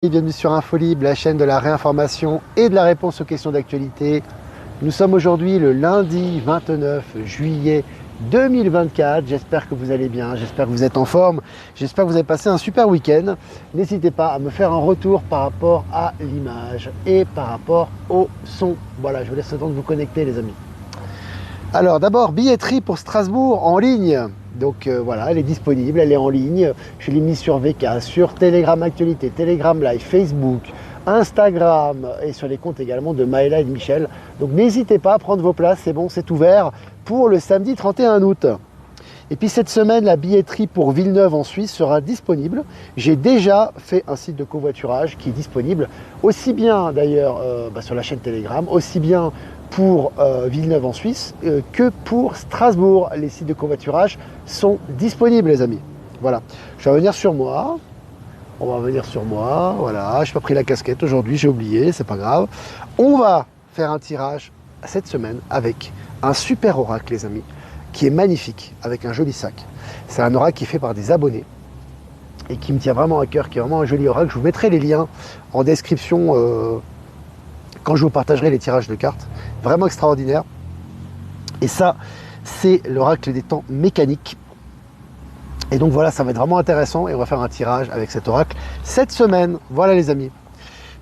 Bienvenue sur Infolib, la chaîne de la réinformation et de la réponse aux questions d'actualité. Nous sommes aujourd'hui le lundi 29 juillet 2024. J'espère que vous allez bien, j'espère que vous êtes en forme, j'espère que vous avez passé un super week-end. N'hésitez pas à me faire un retour par rapport à l'image et par rapport au son. Voilà, je vous laisse le temps de vous connecter les amis. Alors d'abord, billetterie pour Strasbourg en ligne. Donc voilà, elle est disponible, elle est en ligne. Je l'ai mise sur VK, sur Telegram Actualité, Telegram Live, Facebook, Instagram et sur les comptes également de Maëla et de Michel. Donc n'hésitez pas à prendre vos places, c'est bon, c'est ouvert pour le samedi 31 août. Et puis cette semaine, la billetterie pour Villeneuve en Suisse sera disponible. J'ai déjà fait un site de covoiturage qui est disponible, aussi bien d'ailleurs sur la chaîne Telegram, aussi bien pour Villeneuve en Suisse que pour Strasbourg. Les sites de covoiturage sont disponibles les amis. Voilà, je vais revenir sur moi. On va revenir sur moi, voilà, je n'ai pas pris la casquette aujourd'hui, j'ai oublié, c'est pas grave. On va faire un tirage cette semaine avec un super oracle les amis, qui est magnifique, avec un joli sac. C'est un oracle qui est fait par des abonnés et qui me tient vraiment à cœur, qui est vraiment un joli oracle. Je vous mettrai les liens en description quand je vous partagerai les tirages de cartes. Vraiment extraordinaire. Et ça, c'est l'oracle des temps mécaniques. Et donc voilà, ça va être vraiment intéressant et on va faire un tirage avec cet oracle cette semaine. Voilà les amis,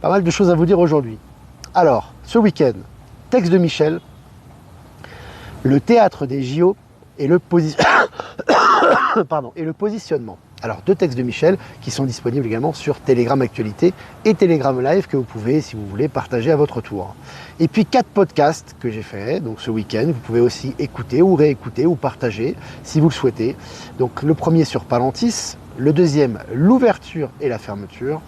pas mal de choses à vous dire aujourd'hui. Alors, ce week-end, texte de Michel, le théâtre des JO et le positionnement. Alors, deux textes de Michel qui sont disponibles également sur Telegram Actualité et Telegram Live que vous pouvez, si vous voulez, partager à votre tour. Et puis 4 podcasts que j'ai fait donc ce week-end. Vous pouvez aussi écouter ou réécouter ou partager si vous le souhaitez. Donc le premier sur Palantis, le deuxième l'ouverture et la fermeture,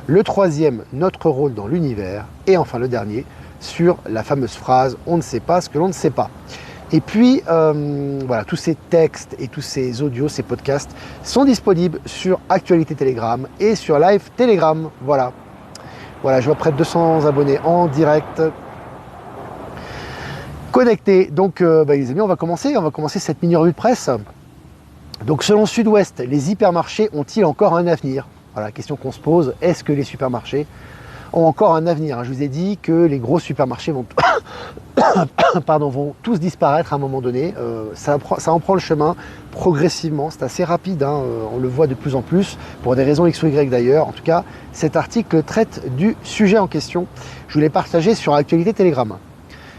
le troisième notre rôle dans l'univers et enfin le dernier sur la fameuse phrase « on ne sait pas ce que l'on ne sait pas ». Et puis, voilà, tous ces textes et tous ces audios, ces podcasts sont disponibles sur Actualité Telegram et sur Live Telegram. Voilà, voilà, je vois près de 200 abonnés en direct connectés. Donc, les amis, on va commencer cette mini-revue de presse. Donc, selon Sud-Ouest, les hypermarchés ont-ils encore un avenir? Voilà, la question qu'on se pose, est-ce que les supermarchés ont encore un avenir? Je vous ai dit que les gros supermarchés vont vont tous disparaître à un moment donné. Ça en prend le chemin progressivement, c'est assez rapide, on le voit de plus en plus, pour des raisons X ou Y d'ailleurs. En tout cas, cet article traite du sujet en question. Je vous l'ai partagé sur Actualité Telegram.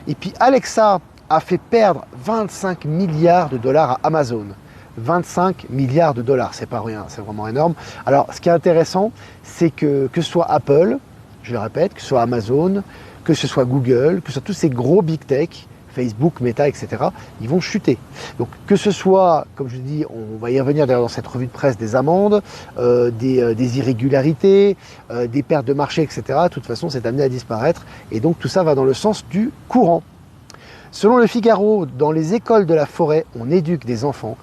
Et puis Alexa a fait perdre 25 milliards de dollars à Amazon. 25 milliards de dollars, c'est pas rien, c'est vraiment énorme. Alors, ce qui est intéressant, c'est que ce soit Apple, je le répète, que ce soit Amazon, que ce soit Google, que ce soit tous ces gros big tech, Facebook, Meta, etc., ils vont chuter. Donc que ce soit, comme je dis, on va y revenir d'ailleurs dans cette revue de presse, des amendes, des irrégularités, des pertes de marché, etc., de toute façon, c'est amené à disparaître. Et donc tout ça va dans le sens du courant. Selon le Figaro, dans les écoles de la forêt, on éduque des enfants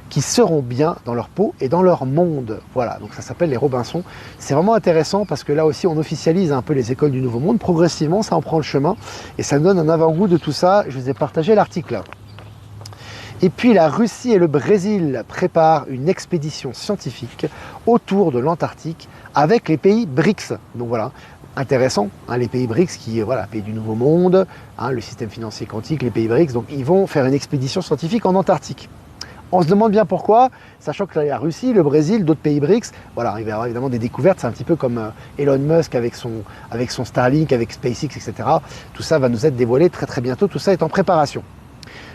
qui seront bien dans leur peau et dans leur monde. Voilà, donc ça s'appelle les Robinson. C'est vraiment intéressant parce que là aussi on officialise un peu les écoles du Nouveau Monde. Progressivement, ça en prend le chemin et ça nous donne un avant-goût de tout ça. Je vous ai partagé l'article. Et puis la Russie et le Brésil préparent une expédition scientifique autour de l'Antarctique avec les pays BRICS. Donc voilà, intéressant, les pays BRICS qui, voilà, pays du Nouveau Monde, le système financier quantique, les pays BRICS, donc ils vont faire une expédition scientifique en Antarctique. On se demande bien pourquoi, sachant que la Russie, le Brésil, d'autres pays BRICS, voilà, il va y avoir évidemment des découvertes, c'est un petit peu comme Elon Musk avec son Starlink, avec SpaceX, etc. Tout ça va nous être dévoilé très très bientôt, tout ça est en préparation.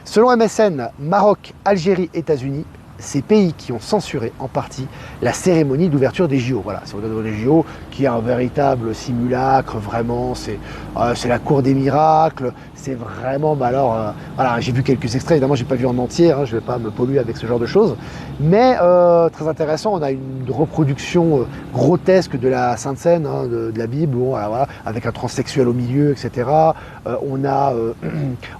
Selon MSN, Maroc, Algérie, États-Unis, ces pays qui ont censuré en partie la cérémonie d'ouverture des JO. Voilà, c'est l'ouverture des JO qui est un véritable simulacre, vraiment, c'est la cour des miracles, c'est vraiment, voilà, j'ai vu quelques extraits, évidemment, j'ai pas vu en entier, je vais pas me polluer avec ce genre de choses, mais très intéressant, on a une reproduction grotesque de la Sainte Seine, de la Bible, voilà, avec un transsexuel au milieu, etc. On a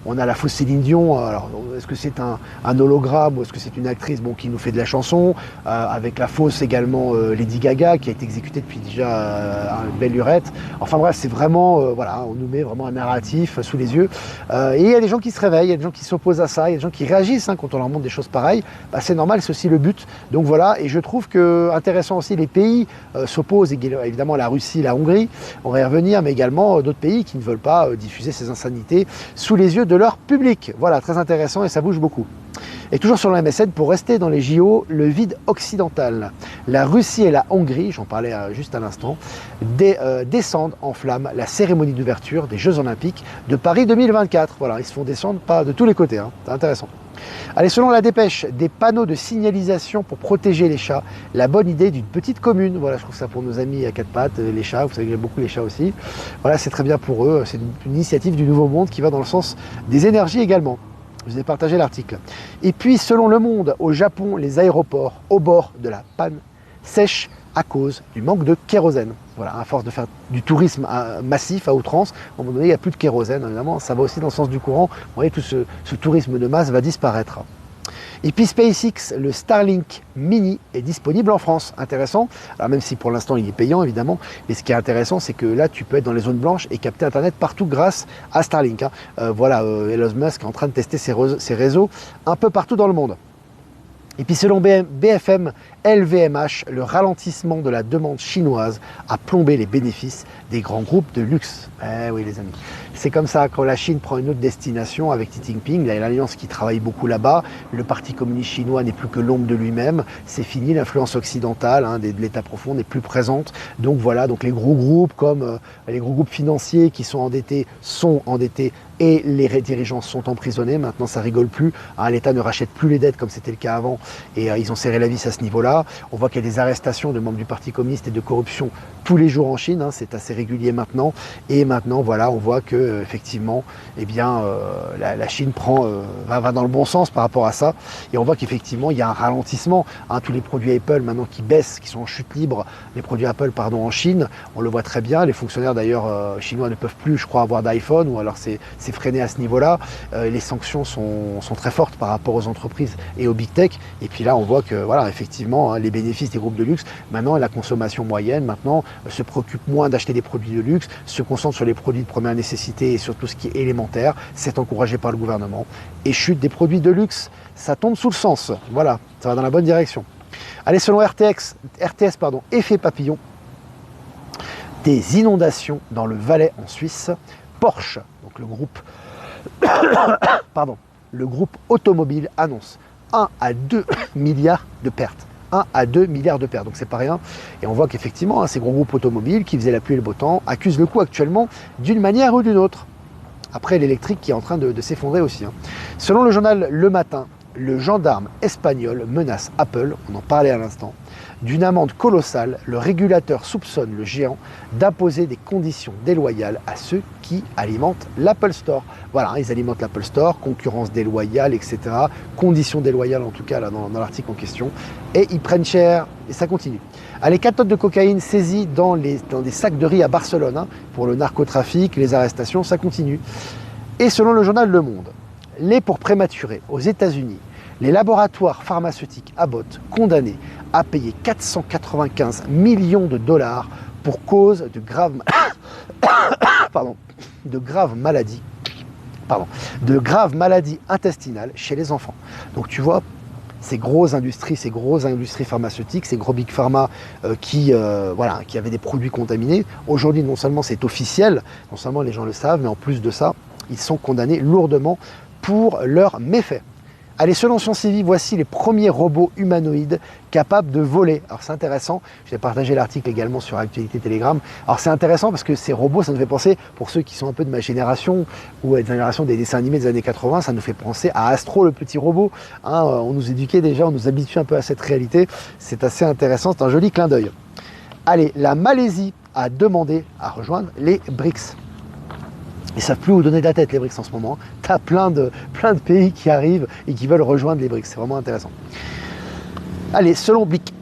la fausse Céline Dion, alors est-ce que c'est un hologramme ou est-ce que c'est une actrice? bon, qui nous fait de la chanson, avec la fausse également Lady Gaga, qui a été exécutée depuis déjà une belle lurette. Enfin bref, c'est vraiment, voilà, on nous met vraiment un narratif sous les yeux. Et il y a des gens qui se réveillent, il y a des gens qui s'opposent à ça, il y a des gens qui réagissent quand on leur montre des choses pareilles. Bah, c'est normal, c'est aussi le but. Donc voilà, et je trouve que intéressant aussi, les pays s'opposent, évidemment la Russie, la Hongrie, on va y revenir, mais également d'autres pays qui ne veulent pas diffuser ces insanités sous les yeux de leur public. Voilà, très intéressant et ça bouge beaucoup. Et toujours sur le MSN, pour rester dans les JO, le vide occidental. La Russie et la Hongrie, j'en parlais juste à l'instant, descendent en flammes la cérémonie d'ouverture des Jeux Olympiques de Paris 2024. Voilà, ils se font descendre pas de tous les côtés, c'est intéressant. Allez, selon la dépêche, des panneaux de signalisation pour protéger les chats. La bonne idée d'une petite commune. Voilà, je trouve ça pour nos amis à quatre pattes, les chats. Vous savez que j'aime beaucoup les chats aussi. Voilà, c'est très bien pour eux. C'est une initiative du Nouveau Monde qui va dans le sens des énergies également. Je vous ai partagé l'article. Et puis, selon Le Monde, au Japon, les aéroports au bord de la panne sèchent à cause du manque de kérosène. Voilà, à force de faire du tourisme massif à outrance, à un moment donné, il n'y a plus de kérosène, évidemment, ça va aussi dans le sens du courant. Vous voyez, tout ce tourisme de masse va disparaître. Et puis SpaceX, le Starlink Mini est disponible en France. Intéressant. Alors même si pour l'instant il est payant évidemment, mais ce qui est intéressant c'est que là tu peux être dans les zones blanches et capter Internet partout grâce à Starlink. Voilà, Elon Musk est en train de tester ses réseaux un peu partout dans le monde. Et puis selon BFM LVMH, le ralentissement de la demande chinoise a plombé les bénéfices des grands groupes de luxe. Eh oui les amis, c'est comme ça quand la Chine prend une autre destination avec Xi Jinping, il y a l'alliance qui travaille beaucoup là-bas, le parti communiste chinois n'est plus que l'ombre de lui-même, c'est fini, l'influence occidentale de l'État profond n'est plus présente. Donc voilà, donc les gros groupes comme les gros groupes financiers qui sont endettés et les dirigeants sont emprisonnés. Maintenant, ça rigole plus. L'État ne rachète plus les dettes comme c'était le cas avant et ils ont serré la vis à ce niveau-là. On voit qu'il y a des arrestations de membres du Parti communiste et de corruption tous les jours en Chine. C'est assez régulier maintenant. Et maintenant, voilà, on voit que effectivement, eh bien, la Chine va dans le bon sens par rapport à ça. Et on voit qu'effectivement, il y a un ralentissement. Tous les produits Apple maintenant qui baissent, qui sont en chute libre, les produits Apple, en Chine, on le voit très bien. Les fonctionnaires d'ailleurs chinois ne peuvent plus, je crois, avoir d'iPhone ou alors c'est freiné à ce niveau-là. Les sanctions sont très fortes par rapport aux entreprises et aux big tech. Et puis là, on voit que, voilà, effectivement, les bénéfices des groupes de luxe, maintenant, la consommation moyenne, maintenant, se préoccupe moins d'acheter des produits de luxe, se concentre sur les produits de première nécessité et sur tout ce qui est élémentaire. C'est encouragé par le gouvernement. Et chute des produits de luxe, ça tombe sous le sens. Voilà, ça va dans la bonne direction. Allez, selon RTS, effet papillon, des inondations dans le Valais en Suisse. Porsche, donc le groupe automobile annonce 1 à 2 milliards de pertes. 1 à 2 milliards de pertes, donc c'est pas rien. Et on voit qu'effectivement, ces gros groupes automobiles qui faisaient la pluie et le beau temps accusent le coup actuellement d'une manière ou d'une autre. Après l'électrique qui est en train de s'effondrer aussi. Selon le journal Le Matin, le gendarme espagnol menace Apple, on en parlait à l'instant, d'une amende colossale. Le régulateur soupçonne le géant d'imposer des conditions déloyales à ceux qui alimentent l'Apple Store. Voilà, ils alimentent l'Apple Store, concurrence déloyale, etc. Conditions déloyales en tout cas là dans l'article en question. Et ils prennent cher et ça continue. Allez, 4 tonnes de cocaïne saisies dans des sacs de riz à Barcelone pour le narcotrafic, les arrestations, ça continue. Et selon le journal Le Monde, lait pour prématurés aux États-Unis, les laboratoires pharmaceutiques Abbott condamnés à payer 495 millions de dollars pour cause de graves maladies intestinales chez les enfants. Donc tu vois, ces grosses industries pharmaceutiques, ces gros big pharma qui avaient des produits contaminés, aujourd'hui non seulement c'est officiel, non seulement les gens le savent, mais en plus de ça, ils sont condamnés lourdement pour leurs méfaits. Allez, selon Science et Vie, voici les premiers robots humanoïdes capables de voler. Alors c'est intéressant, j'ai partagé l'article également sur Actualité Telegram. Alors c'est intéressant parce que ces robots, ça nous fait penser, pour ceux qui sont un peu de ma génération, ou à la génération des dessins animés des années 80, ça nous fait penser à Astro, le petit robot. On nous éduquait déjà, on nous habitue un peu à cette réalité. C'est assez intéressant, c'est un joli clin d'œil. Allez, la Malaisie a demandé à rejoindre les BRICS. Ils ne savent plus où donner de la tête les BRICS en ce moment. Tu as plein de pays qui arrivent et qui veulent rejoindre les BRICS. C'est vraiment intéressant. Allez, selon Blick,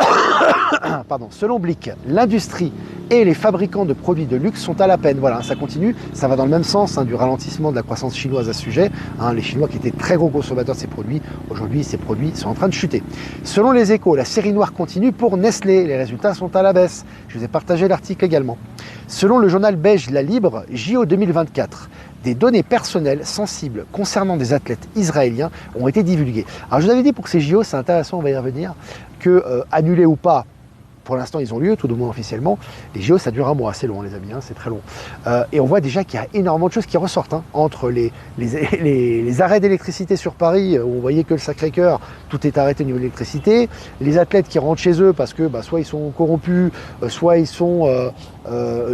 l'industrie et les fabricants de produits de luxe sont à la peine. Voilà, ça continue, ça va dans le même sens du ralentissement de la croissance chinoise à ce sujet. Les Chinois qui étaient très gros consommateurs de ces produits, aujourd'hui ces produits sont en train de chuter. Selon les Échos, la série noire continue pour Nestlé, les résultats sont à la baisse. Je vous ai partagé l'article également. Selon le journal belge La Libre, JO 2024, des données personnelles sensibles concernant des athlètes israéliens ont été divulguées. Alors je vous avais dit pour que ces JO, c'est intéressant, on va y revenir, que annulés ou pas, pour l'instant, ils ont lieu, tout du moins officiellement. Les JO, ça dure un mois, c'est long, les amis, c'est très long. Et on voit déjà qu'il y a énormément de choses qui ressortent, entre les arrêts d'électricité sur Paris, où on voyait que le Sacré-Cœur, tout est arrêté au niveau de l'électricité, les athlètes qui rentrent chez eux parce que soit ils sont corrompus, soit ils sont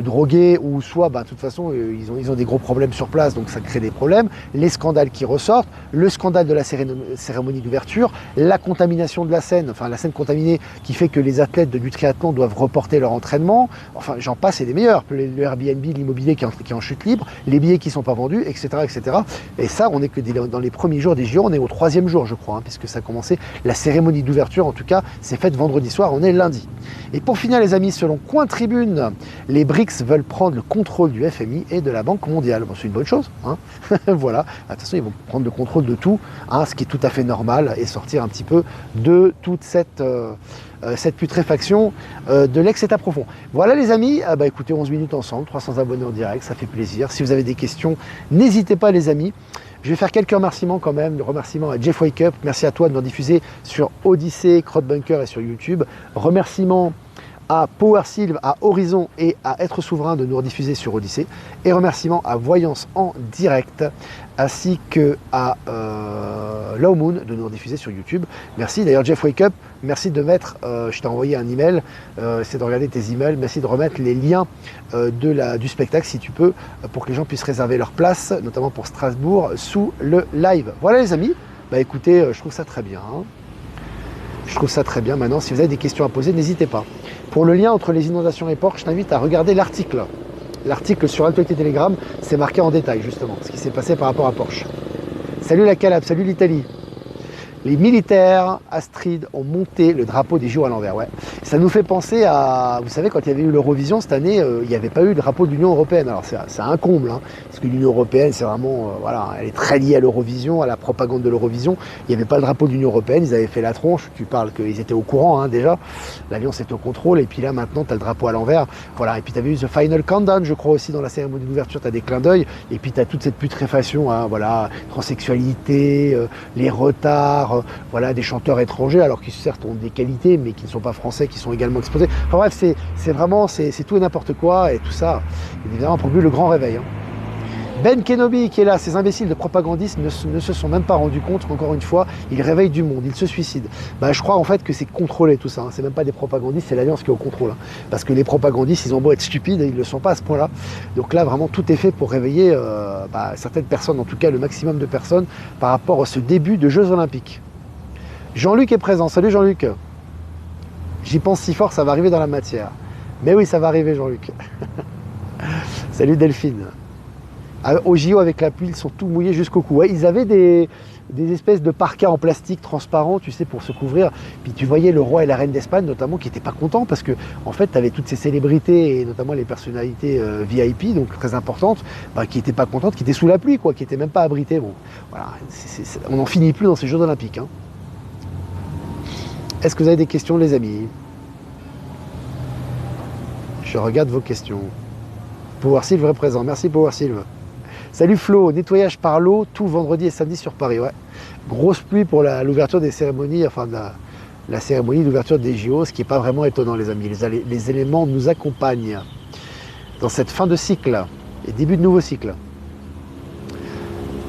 drogués, ou soit, de toute façon, ils ont des gros problèmes sur place, donc ça crée des problèmes. Les scandales qui ressortent, le scandale de la cérémonie d'ouverture, la contamination de la Seine, enfin la Seine contaminée, qui fait que les athlètes du triathlon doivent reporter leur entraînement, enfin j'en passe et des meilleurs, le Airbnb, l'immobilier qui est en chute libre, les billets qui ne sont pas vendus, etc., etc. Et ça, on est que dans les premiers jours des JO, on est au 3e jour, je crois, puisque ça a commencé, la cérémonie d'ouverture, en tout cas, c'est faite vendredi soir, on est lundi. Et pour finir, les amis, selon Coin Tribune, les BRICS veulent prendre le contrôle du FMI et de la Banque mondiale. Bon, c'est une bonne chose, voilà. Attention, ils vont prendre le contrôle de tout, ce qui est tout à fait normal, et sortir un petit peu de toute cette putréfaction de l'ex état profond. Voilà les amis, écoutez, 11 minutes ensemble, 300 abonnés en direct, ça fait plaisir. Si vous avez des questions, n'hésitez pas les amis. Je vais faire quelques remerciements quand même, remerciements à Jeff Wake Up, merci à toi de nous diffuser sur Odyssée, Crowdbunker et sur YouTube. Remerciements à Power Sylve, à Horizon et à Être Souverain de nous rediffuser sur Odyssée. Et remerciements à Voyance en direct, ainsi que à Low Moon de nous rediffuser sur YouTube. Merci. D'ailleurs, Jeff Wake Up, merci de mettre, je t'ai envoyé un email, essaie de regarder tes emails, merci de remettre les liens du spectacle, si tu peux, pour que les gens puissent réserver leur place, notamment pour Strasbourg, sous le live. Voilà les amis, écoutez, je trouve ça très bien. Je trouve ça très bien. Maintenant, si vous avez des questions à poser, n'hésitez pas. Pour le lien entre les inondations et Porsche, je t'invite à regarder l'article. L'article sur Actualité Telegram, c'est marqué en détail, justement, ce qui s'est passé par rapport à Porsche. Salut la Calab, salut l'Italie. Les militaires, Astrid, ont monté le drapeau des JO à l'envers. Ouais. Ça nous fait penser à, vous savez, quand il y avait eu l'Eurovision cette année, il n'y avait pas eu le drapeau de l'Union Européenne. Alors c'est un comble, parce que l'Union Européenne, c'est vraiment, elle est très liée à l'Eurovision, à la propagande de l'Eurovision. Il n'y avait pas le drapeau de l'Union Européenne, ils avaient fait la tronche. Tu parles qu'ils étaient au courant déjà. L'Alliance est au contrôle, et puis là maintenant, tu as le drapeau à l'envers. Voilà. Et puis tu avais eu The Final Countdown, je crois aussi, dans la cérémonie d'ouverture, tu as des clins d'œil. Et puis tu as toute cette putréfaction, transsexualité, les retards. Des chanteurs étrangers, alors qui certes ont des qualités, mais qui ne sont pas français, qui sont également exposés. Enfin bref, c'est vraiment, c'est tout et n'importe quoi, et tout ça, évidemment, pour lui, le grand réveil. Ben Kenobi qui est là, ces imbéciles de propagandistes ne se sont même pas rendus compte, encore une fois, ils réveillent du monde, ils se suicident. Je crois en fait que c'est contrôlé tout ça, c'est même pas des propagandistes, c'est l'Alliance qui est au contrôle. Parce que les propagandistes, ils ont beau être stupides, ils ne le sont pas à ce point-là. Donc là, vraiment, tout est fait pour réveiller certaines personnes, en tout cas le maximum de personnes, par rapport à ce début de Jeux Olympiques. Jean-Luc est présent, salut Jean-Luc. J'y pense si fort, ça va arriver dans la matière. Mais oui, ça va arriver Jean-Luc. Salut Delphine. Au JO avec la pluie, ils sont tout mouillés jusqu'au cou. Ouais, ils avaient des espèces de parkas en plastique transparent, tu sais, pour se couvrir. Puis tu voyais le roi et la reine d'Espagne, notamment, qui n'étaient pas contents parce que, en fait, tu avais toutes ces célébrités et notamment les personnalités VIP, donc très importantes, qui n'étaient pas contentes, qui étaient sous la pluie, qui n'étaient même pas abritées. Bon, voilà, on n'en finit plus dans ces Jeux Olympiques. Est-ce que vous avez des questions, les amis? Je regarde vos questions. Power Sylve représente. Merci Power Sylve. Salut Flo, nettoyage par l'eau tout vendredi et samedi sur Paris. Ouais. Grosse pluie pour l'ouverture des cérémonies, la cérémonie d'ouverture des JO, ce qui n'est pas vraiment étonnant, les amis. Les éléments nous accompagnent dans cette fin de cycle et début de nouveau cycle.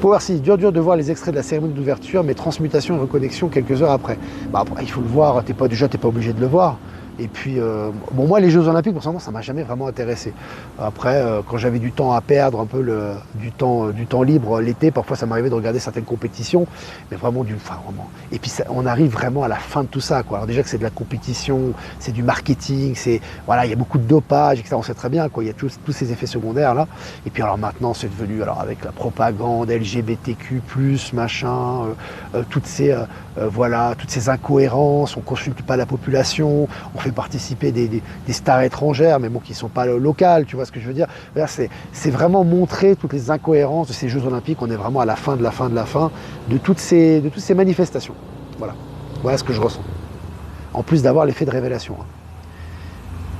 Power Sylve, dur de voir les extraits de la cérémonie d'ouverture, mais transmutation et reconnexion quelques heures après. Après, il faut le voir, t'es pas obligé de le voir. Et puis, moi, les Jeux Olympiques, pour ça m'a jamais vraiment intéressé. Après, quand j'avais du temps à perdre, un peu du temps libre l'été, parfois ça m'arrivait de regarder certaines compétitions, mais vraiment vraiment. Et puis, on arrive vraiment à la fin de tout ça, quoi. Alors déjà que c'est de la compétition, c'est du marketing, il y a beaucoup de dopage, etc. On sait très bien, quoi. Il y a tous ces effets secondaires là. Et puis alors maintenant, c'est devenu, avec la propagande LGBTQ+, machin, toutes ces incohérences. On consulte pas la population, on fait fait participer des stars étrangères, mais bon, qui ne sont pas locales, tu vois ce que je veux dire. C'est vraiment montrer toutes les incohérences de ces Jeux Olympiques. On est vraiment à la fin de la fin de la fin de toutes ces manifestations. Voilà ce que je ressens. En plus d'avoir l'effet de révélation.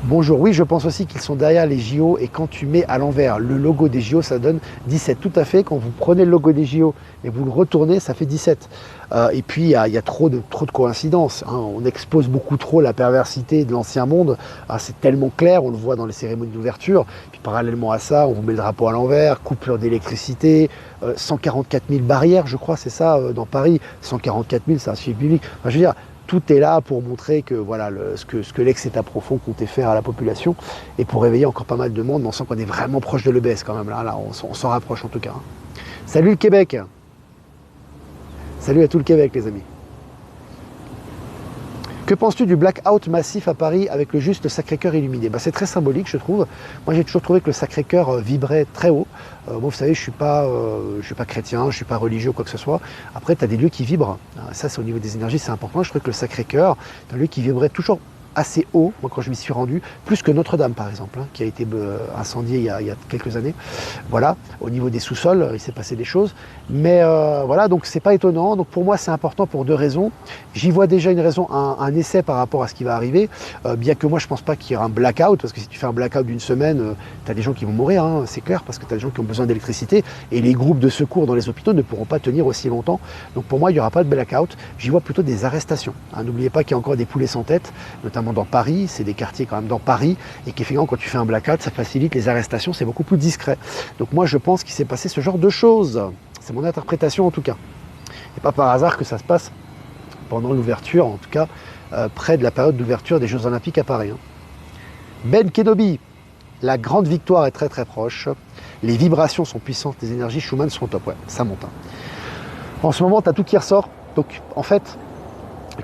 Bonjour, oui, je pense aussi qu'ils sont derrière les JO et quand tu mets à l'envers le logo des JO, ça donne 17. Tout à fait, quand vous prenez le logo des JO et vous le retournez, ça fait 17. Et puis, il y a trop de coïncidences. Hein. On expose beaucoup trop la perversité de l'ancien monde. Ah, c'est tellement clair, on le voit dans les cérémonies d'ouverture. Puis parallèlement à ça, on vous met le drapeau à l'envers, coupure d'électricité, 144 000 barrières, je crois, c'est ça, dans Paris. 144 000, c'est un chiffre biblique. Enfin, je veux dire, tout est là pour montrer que voilà ce que l'ex-État profond comptait faire à la population et pour réveiller encore pas mal de monde. Mais on sent qu'on est vraiment proche de l'EBS quand même. Là on s'en rapproche en tout cas. Salut le Québec. Salut à tout le Québec les amis. Que penses-tu du blackout massif à Paris avec le juste Sacré-Cœur illuminé? C'est très symbolique, je trouve. Moi, j'ai toujours trouvé que le Sacré-Cœur vibrait très haut. Moi, vous savez, je suis pas chrétien, je ne suis pas religieux ou quoi que ce soit. Après, tu as des lieux qui vibrent. Ça, c'est au niveau des énergies, c'est important. Je trouve que le Sacré-Cœur, c'est un lieu qui vibrait toujours assez haut, moi quand je m'y suis rendu, plus que Notre-Dame par exemple, qui a été incendiée il y a quelques années. Voilà, au niveau des sous-sols, il s'est passé des choses. Mais voilà, donc c'est pas étonnant. Donc pour moi, c'est important pour deux raisons. J'y vois déjà une raison, un essai par rapport à ce qui va arriver, bien que moi je pense pas qu'il y aura un blackout, parce que si tu fais un blackout d'une semaine, tu as des gens qui vont mourir, hein, c'est clair, parce que tu as des gens qui ont besoin d'électricité, et les groupes de secours dans les hôpitaux ne pourront pas tenir aussi longtemps. Donc pour moi, il n'y aura pas de blackout. J'y vois plutôt des arrestations. Hein, n'oubliez pas qu'il y a encore des poulets sans tête, notamment dans Paris, c'est des quartiers quand même dans Paris, et qu'effectivement quand tu fais un blackout, ça facilite les arrestations, c'est beaucoup plus discret. Donc moi je pense qu'il s'est passé ce genre de choses. C'est mon interprétation en tout cas. Et pas par hasard que ça se passe pendant l'ouverture, en tout cas près de la période d'ouverture des Jeux Olympiques à Paris. Hein. Ben Kenobi, la grande victoire est très très proche. Les vibrations sont puissantes, les énergies Schumann sont top, ouais, ça monte. Hein. En ce moment, tu as tout qui ressort. Donc en fait,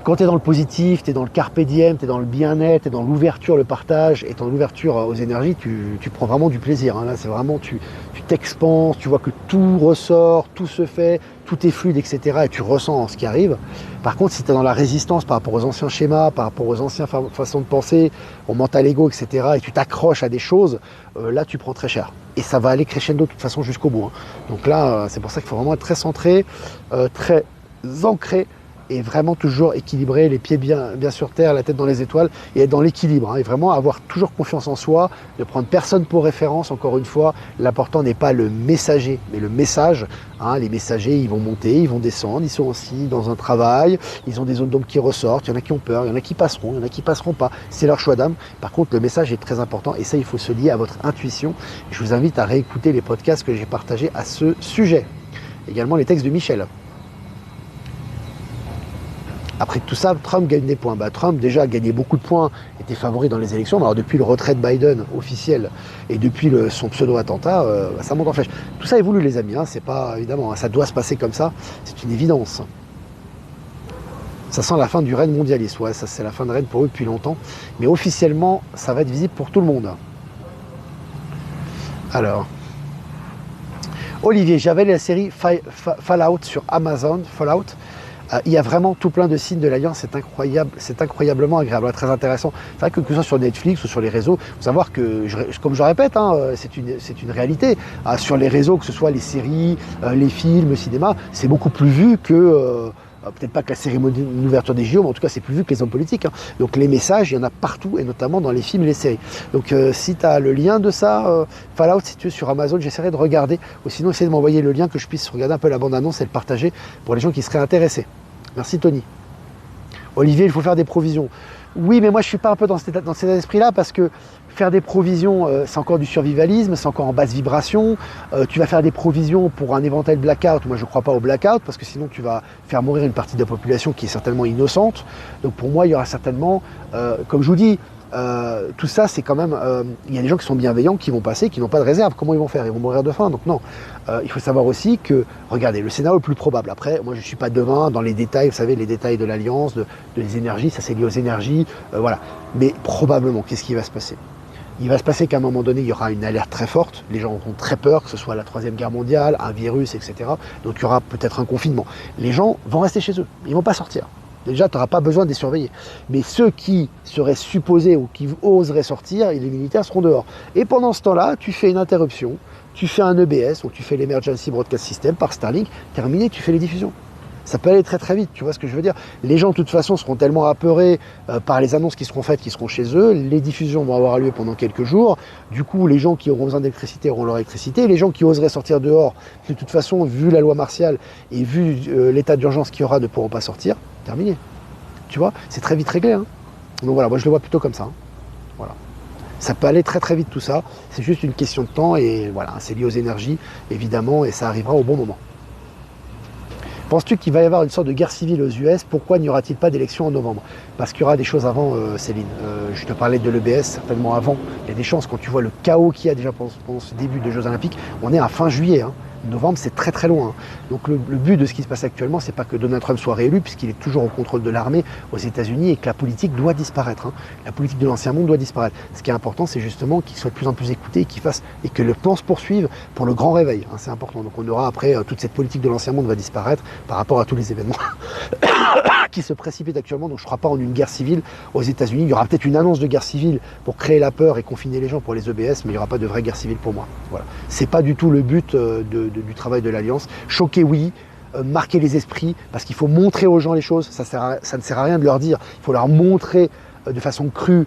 quand tu es dans le positif, tu es dans le carpe diem, tu es dans le bien-être, tu es dans l'ouverture, le partage, et dans l'ouverture aux énergies, tu prends vraiment du plaisir. Hein. Là, c'est vraiment, tu t'expanses, tu vois que tout ressort, tout se fait, tout est fluide, etc. Et tu ressens ce qui arrive. Par contre, si tu es dans la résistance par rapport aux anciens schémas, par rapport aux anciennes façons de penser, au mental ego, etc., et tu t'accroches à des choses, là, tu prends très cher. Et ça va aller crescendo de toute façon jusqu'au bout. Hein. Donc là, c'est pour ça qu'il faut vraiment être très centré, très ancré, et vraiment toujours équilibré, les pieds bien sur terre, la tête dans les étoiles, et être dans l'équilibre, hein, et vraiment avoir toujours confiance en soi, ne prendre personne pour référence, encore une fois, l'important n'est pas le messager, mais le message, hein, les messagers, ils vont monter, ils vont descendre, ils sont aussi dans un travail, ils ont des zones d'ombre qui ressortent, il y en a qui ont peur, il y en a qui passeront, il y en a qui passeront pas, c'est leur choix d'âme. Par contre, le message est très important, et ça, il faut se lier à votre intuition. Je vous invite à réécouter les podcasts que j'ai partagés à ce sujet. Également les textes de Michel. Après tout ça, Trump gagne des points. Trump déjà a gagné beaucoup de points, était favori dans les élections. Alors depuis le retrait de Biden officiel et depuis son pseudo-attentat, ça monte en flèche. Tout ça évolue les amis, hein, c'est pas évidemment, hein, ça doit se passer comme ça, c'est une évidence. Ça sent la fin du règne mondialiste, ouais, ça c'est la fin de règne pour eux depuis longtemps. Mais officiellement, ça va être visible pour tout le monde. Alors, Olivier, j'avais la série Fallout sur Amazon, Fallout. Il y a vraiment tout plein de signes de l'Alliance, c'est incroyable, c'est incroyablement agréable, très intéressant. C'est vrai que ce soit sur Netflix ou sur les réseaux, il faut savoir que, comme je répète, hein, c'est une réalité. Sur les réseaux, que ce soit les séries, les films, le cinéma, c'est beaucoup plus vu que, peut-être pas que la cérémonie d'ouverture des JO, mais en tout cas c'est plus vu que les hommes politiques. Hein. Donc les messages, il y en a partout, et notamment dans les films et les séries. Donc si tu as le lien de ça, Fallout, si tu es sur Amazon, j'essaierai de regarder, ou sinon essayer de m'envoyer le lien que je puisse regarder un peu la bande-annonce et le partager pour les gens qui seraient intéressés. Merci Tony. Olivier, il faut faire des provisions. Oui, mais moi je ne suis pas un peu dans cet état d'esprit-là, parce que faire des provisions, c'est encore du survivalisme, c'est encore en basse vibration. Tu vas faire des provisions pour un éventuel blackout. Moi je ne crois pas au blackout, parce que sinon tu vas faire mourir une partie de la population qui est certainement innocente. Donc pour moi, il y aura certainement, comme je vous dis, tout ça, c'est quand même, il y a des gens qui sont bienveillants, qui vont passer, qui n'ont pas de réserve. Comment ils vont faire? Ils vont mourir de faim. Donc non, il faut savoir aussi que, regardez, le scénario le plus probable, après, moi je ne suis pas devin dans les détails, vous savez, les détails de l'Alliance, des énergies, ça c'est lié aux énergies, voilà. Mais probablement, qu'est-ce qui va se passer? Il va se passer qu'à un moment donné, il y aura une alerte très forte, les gens auront très peur, que ce soit la Troisième Guerre mondiale, un virus, etc. Donc il y aura peut-être un confinement. Les gens vont rester chez eux, ils ne vont pas sortir. déjà, tu n'auras pas besoin de les surveiller. Mais ceux qui seraient supposés ou qui oseraient sortir, les militaires seront dehors. Et pendant ce temps-là, tu fais une interruption, tu fais un EBS, ou tu fais l'Emergency Broadcast System par Starlink, terminé, tu fais les diffusions. Ça peut aller très très vite, tu vois ce que je veux dire. Les gens de toute façon seront tellement apeurés par les annonces qui seront faites, qui seront chez eux, les diffusions vont avoir lieu pendant quelques jours, du coup les gens qui auront besoin d'électricité auront leur électricité, les gens qui oseraient sortir dehors, de toute façon, vu la loi martiale et vu l'état d'urgence qu'il y aura, ne pourront pas sortir, terminé. Tu vois, c'est très vite réglé. Hein. Donc voilà, moi je le vois plutôt comme ça. Hein. Voilà. Ça peut aller très très vite tout ça, c'est juste une question de temps et voilà, c'est lié aux énergies évidemment et ça arrivera au bon moment. Penses-tu qu'il va y avoir une sorte de guerre civile aux US? Pourquoi n'y aura-t-il pas d'élection en novembre? Parce qu'il y aura des choses avant, Céline. Je te parlais de l'EBS certainement avant. Il y a des chances quand tu vois le chaos qu'il y a déjà pendant ce début des Jeux Olympiques. On est à fin juillet. Hein. Novembre, c'est très très loin. Donc le but de ce qui se passe actuellement, c'est pas que Donald Trump soit réélu, puisqu'il est toujours au contrôle de l'armée aux États-Unis et que la politique doit disparaître. Hein. La politique de l'ancien monde doit disparaître. Ce qui est important, c'est justement qu'il soit de plus en plus écouté et que le plan se poursuive pour le grand réveil. Hein. C'est important. Donc on aura après toute cette politique de l'ancien monde va disparaître par rapport à tous les événements qui se précipitent actuellement. Donc je ne crois pas en une guerre civile aux États-Unis. Il y aura peut-être une annonce de guerre civile pour créer la peur et confiner les gens pour les EBS, mais il n'y aura pas de vraie guerre civile pour moi. Voilà. C'est pas du tout le but du travail de l'Alliance. Choquer, oui, marquer les esprits, parce qu'il faut montrer aux gens les choses. Ça ne sert à rien de leur dire. Il faut leur montrer de façon crue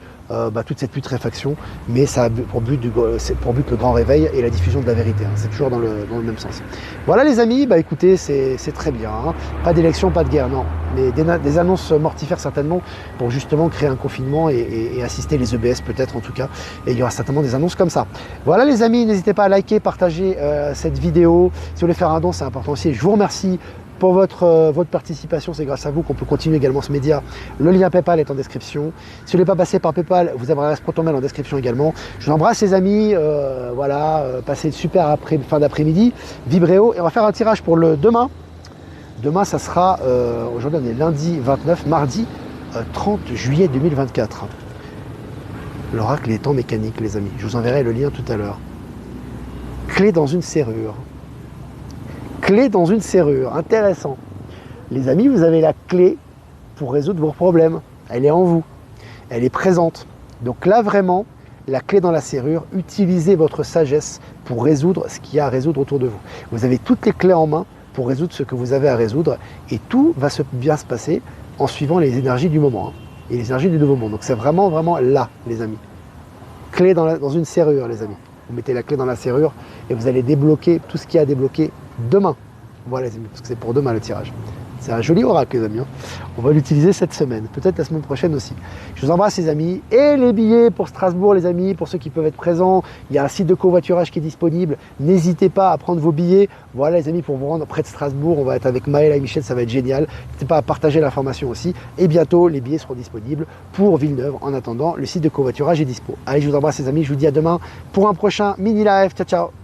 toute cette putréfaction, mais ça a pour but le grand réveil et la diffusion de la vérité. Hein. C'est toujours dans le même sens. Voilà les amis, écoutez, c'est très bien. Hein. Pas d'élection, pas de guerre, non. Mais des annonces mortifères certainement pour justement créer un confinement et assister les EBS peut-être en tout cas. Et il y aura certainement des annonces comme ça. Voilà les amis, n'hésitez pas à liker, partager cette vidéo. Si vous voulez faire un don, c'est important aussi. Je vous remercie pour votre participation, c'est grâce à vous qu'on peut continuer également ce média. Le lien PayPal est en description. Si vous n'êtes pas passé par PayPal, vous avez un Protonmail en description également. Je vous embrasse les amis, passez une super fin d'après-midi, Vibréo, et on va faire un tirage pour le demain. Demain, ça sera, aujourd'hui on est lundi 29, mardi 30 juillet 2024. L'oracle des temps mécaniques les amis, je vous enverrai le lien tout à l'heure. Clé dans une serrure. Clé dans une serrure, intéressant. Les amis, vous avez la clé pour résoudre vos problèmes. Elle est en vous, elle est présente. Donc là vraiment, la clé dans la serrure, utilisez votre sagesse pour résoudre ce qu'il y a à résoudre autour de vous. Vous avez toutes les clés en main pour résoudre ce que vous avez à résoudre et tout va bien se passer en suivant les énergies du moment hein, et les énergies du nouveau monde. Donc c'est vraiment là, les amis. Clé dans une serrure, les amis. Vous mettez la clé dans la serrure et vous allez débloquer tout ce qu'il y a à débloquer demain. Voilà les amis, parce que c'est pour demain le tirage. C'est un joli oracle les amis. Hein. On va l'utiliser cette semaine, peut-être la semaine prochaine aussi. Je vous embrasse les amis. Et les billets pour Strasbourg les amis, pour ceux qui peuvent être présents. Il y a un site de covoiturage qui est disponible. N'hésitez pas à prendre vos billets. Voilà les amis, pour vous rendre près de Strasbourg. On va être avec Maëla et Michel, ça va être génial. N'hésitez pas à partager l'information aussi. Et bientôt, les billets seront disponibles pour Villeneuve. En attendant, le site de covoiturage est dispo. Allez, je vous embrasse les amis. Je vous dis à demain pour un prochain mini live. Ciao, ciao.